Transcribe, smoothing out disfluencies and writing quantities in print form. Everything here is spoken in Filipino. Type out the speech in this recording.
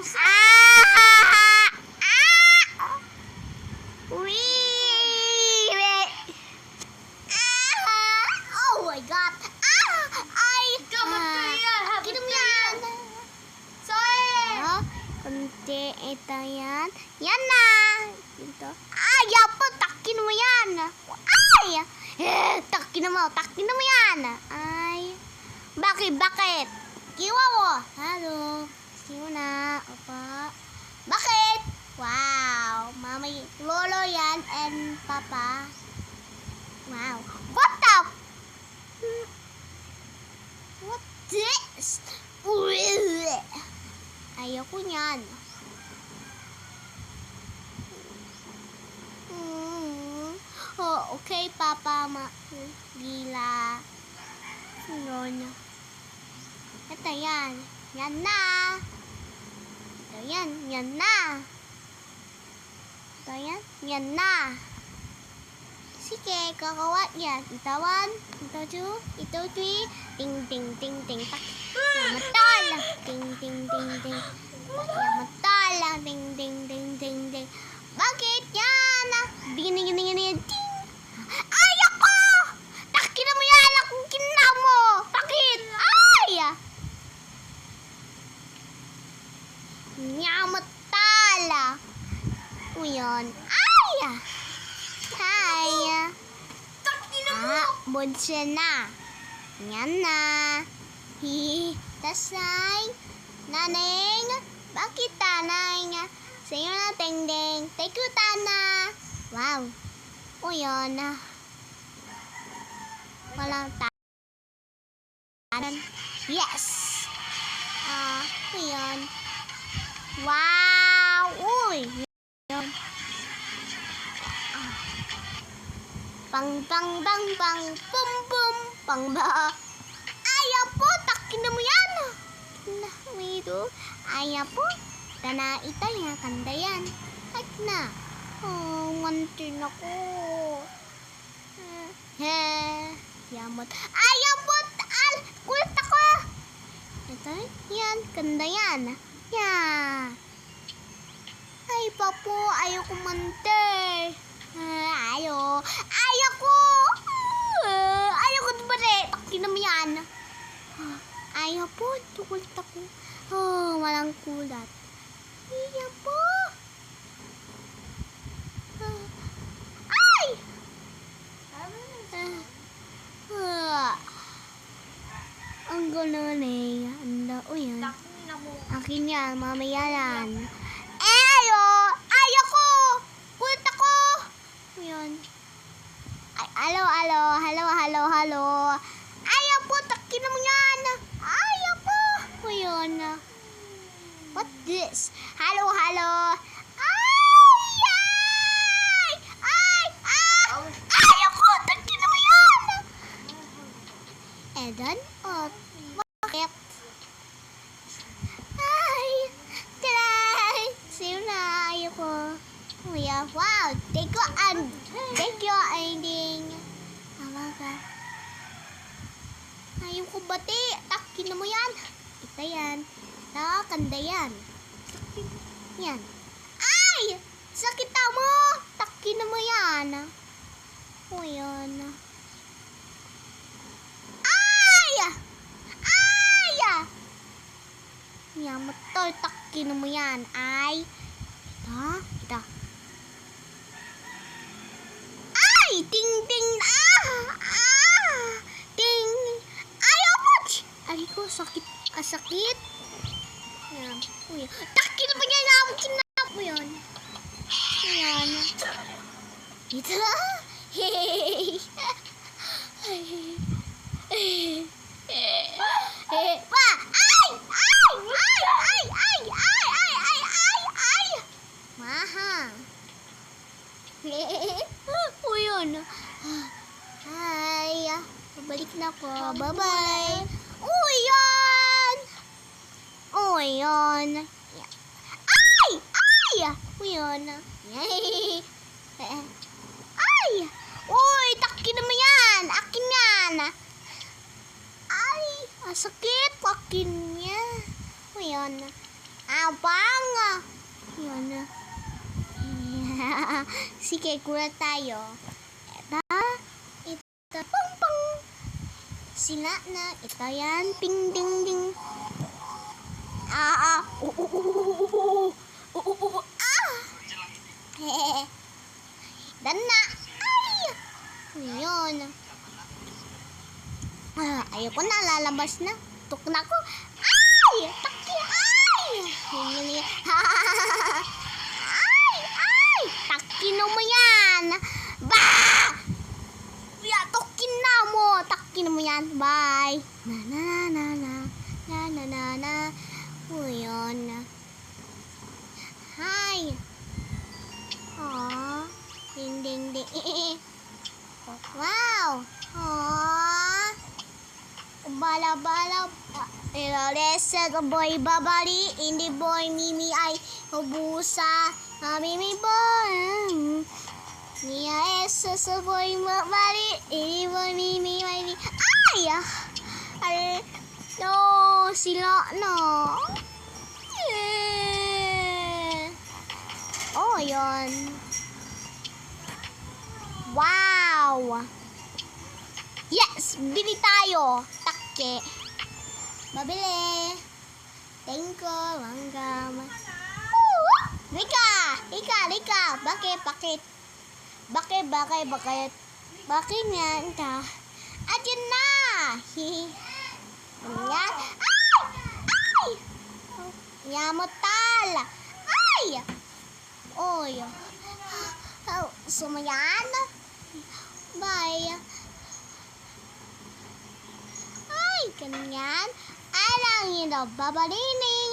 Oh my God! Kunti, ito yan. Yan na! Ito. Ayaw po! Takin mo yan! Ay! Takin mo yan! Ay! Bakit? Kiwa mo! Hello! Siyo na. Opa. Bakit? Wow! Mami, lolo yan and papa. Wow! What the? What this? Ayoko niyan. Oh, okay, Papa. Gila. Yun. Ito yan. Yan na. Ito yan. Yan na. Ito yan. Yan na. Sige, kakawa yan. Ito 1, ito 2, ito 3. Ting, ting, ting, ting. Yamatol. Ting, ting, ting, ting. Yamatol. Ting, ting, ting, ting, ting. Bakit yan? Ting. Ayaw ko! Takin mo yan! Akong kina mo! Bakit? Ay! Yamatol. O yun. Ay! Hi! Bunso na. Yan na. Tasay. Naneng. Bakit tanay? Sa'yo na, ting-ding. Take you, Tana. Wow. O yun. Walang tanan. Yes. O yun. Wow. Uy. Yun. Pang bang bang bang bum bum pang ba. Ayaw po, takin mo yan. Wait, ayaw po. Tana itay nga kandayan. At na. Oh, ngantin ako. Yamot. Ayaw po, kulit ako. Ito, yan, kandayan. Yan. Ay, papo, ayaw kumante. Ayaw ko. Ayaw ko ba rin? Takin mo yan. Ayaw po. Tukulit ako. Oh, walang kulat. Ayaw po. Ay! Ang gano'n eh. O yan. Akin yan. Mamaya yan. Ayaw ko. Kulit ako. Yun. Hello. Ayaw po, takin mo yan. Ayaw po. O yun. What this? Hello. Ayaw ko, takin mo yan. Edan? Bakit? Taray. Sino na? Ayaw ko. Wow, take your ending. Alaga. Ayaw ko bati. Takin mo yan. Ito yan. Kanda yan. Yan. Ay! Sakit mo. Takin mo yan. O yan. Ay! Yan, matol. Takin mo yan. Ay. Ito. Ay! Ting! Ting! Ayaw mo! Ay ko, sakit. Sakit. Yan. Uy. Takin mo yan. Kinap mo yan. Ayan. Ito. Hey! Maha. O yun. Ay. Babalik na ako. Bye-bye. O yun. Ay! O yun. Ay! Uy, takin mo yan. Akin yan. Ay, sakit. Akin yan. O yun. Abang! Yun na. Sige, kulat tayo. Ito, pang pang. Sila na, ito yan. Ping ding ding. Hehehe. Dan na. Ay! Yun. Ayoko na, lalabas na. Tuk na ko. Ay! Taki! Ay! Ay! Ay! Takin mo yan! Ba! Tokin na mo! Takin mo yan. Bye! Na na na na na na na na. Yun. Hi! Aww. Ding ding ding. Wow! Aww. Bala-bala. Ilolesa the boy babali. Hindi boy mimi ay hubusa. Mimi boy. Niya esa sa boy babali. Hindi boy mimi ay ay! Ay! No! Sila no! Oh, yun. Wow! Yes! Bili tayo! Takke. Babili. Thank you. Langgam. Rika! Bakit? Bakit nga ito? At yun na! Yan. Ay! Yamotal! Ay! Oy. Sumayan. Bye. Ay, ganyan. Alang yun daw, babalining.